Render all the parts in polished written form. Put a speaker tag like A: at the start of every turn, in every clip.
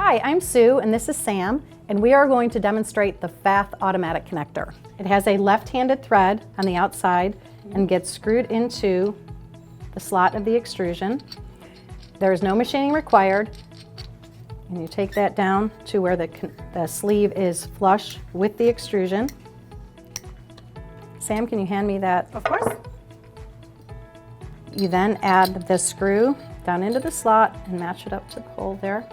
A: Hi, I'm Sue and this is Sam, and we are going to demonstrate the FATH automatic connector. It has a left-handed thread on the outside and gets screwed into the slot of the extrusion. There is no machining required, and you take that down to where the sleeve is flush with the extrusion. Sam, can you hand me that?
B: Of course.
A: You then add the screw down into the slot and match it up to the hole there.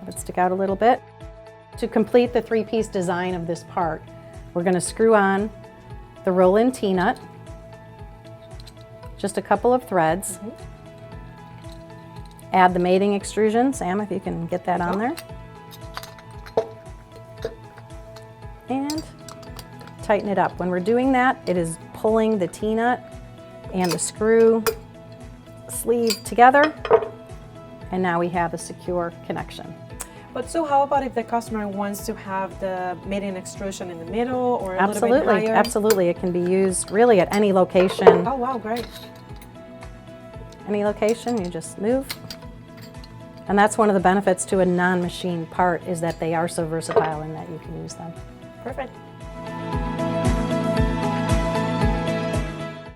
A: Let it stick out a little bit. To complete the three-piece design of this part, we're going to screw on the roll-in T-nut, just a couple of threads. Add the mating extrusion. Sam, if you can get that on there. And tighten it up. When we're doing that, it is pulling the T-nut and the screw sleeve together, and now we have a secure connection.
B: But so how about if the customer wants to have the mating extrusion in the middle or a little bit higher?
A: Absolutely. It can be used really at any location.
B: Oh wow, great.
A: Any location, you just move. And that's one of the benefits to a non-machine part, is that they are so versatile in that you can use them.
B: Perfect.